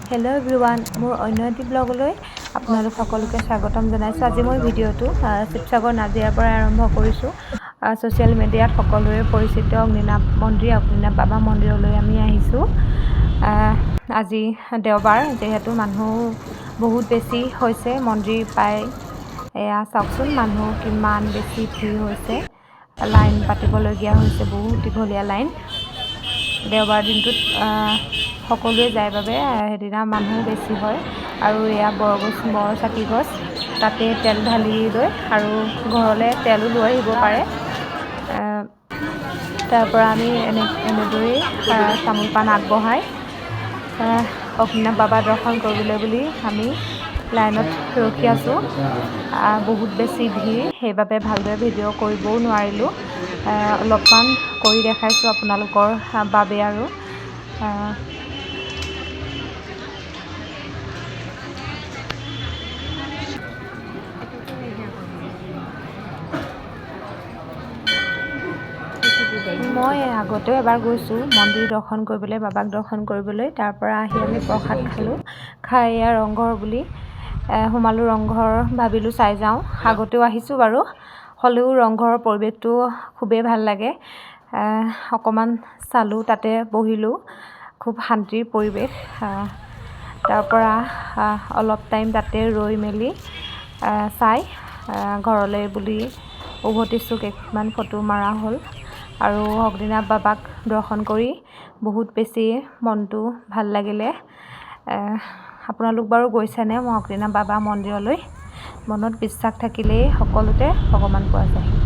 Hello' everyone, মোৰ অন্য এটি ব্লগলৈ আপোনালোক সকলোকে স্বাগতম জনাইছোঁ। আজি মই ভিডিঅ'টো শিৱসাগৰ নাজিৰাৰ পৰা আৰম্ভ কৰিছোঁ। ছ'চিয়েল মিডিয়াত সকলোৰে পৰিচিত অগ্নিনাভ মন্দিৰ, অগ্নিনাভ বাবা মন্দিৰলৈ আমি আহিছোঁ। আজি দেওবাৰ, যিহেতু মানুহ বহুত বেছি হৈছে মন্দিৰ পাই। এয়া চাওকচোন, মানুহ কিমান বেছি ভিৰ হৈছে, লাইন পাতিবলগীয়া হৈছে, বহুত দীঘলীয়া লাইন। দেওবাৰ দিনটোত সকলোৱে যায় বাবে সেইদিনা মানুহ বেছি হয়। আৰু এয়া বৰ চাকি গছ, তাতে তেল ঢালি লৈ আৰু ঘৰলৈ তেলো লৈ আহিব পাৰে। তাৰ পৰা আমি এনেদৰেই তামোল পাণ আগবঢ়াই অগ্নিনাভ বাবা দৰ্শন কৰিবলৈ বুলি আমি লাইনত ৰখি আছোঁ। বহুত বেছি ভিৰ, সেইবাবে ভালদৰে ভিডিঅ' কৰিবও নোৱাৰিলোঁ। অলপমান কৰি দেখাইছোঁ আপোনালোকৰ বাবে। আৰু মই আগতেও এবাৰ গৈছোঁ মন্দিৰ দৰ্শন কৰিবলৈ, বাবাক দৰ্শন কৰিবলৈ। তাৰ পৰা আহি আমি প্ৰসাদ খালোঁ। খাই এয়া ৰংঘৰ বুলি সোমালোঁ। ৰংঘৰ ভাবিলোঁ চাই যাওঁ, আগতেও আহিছোঁ বাৰু, হ'লেও ৰংঘৰৰ পৰিৱেশটো খুবেই ভাল লাগে। অকণমান চালোঁ, তাতে বহিলোঁ, খুব শান্তিৰ পৰিৱেশ। তাৰ পৰা অলপ টাইম তাতে ৰৈ মেলি চাই ঘৰলৈ বুলি উভতিছোঁ। কেইখনমান ফটো মৰা হ'ল আৰু অগ্নিনাভ বাবাক দৰ্শন কৰি বহুত বেছি মনটো ভাল লাগিলে। আপোনালোক বাৰু গৈছেনে অগ্নিনাভ বাবা মন্দিৰলৈ? মনত বিশ্বাস থাকিলেই সকলোতে ভগৱান পোৱা যায়।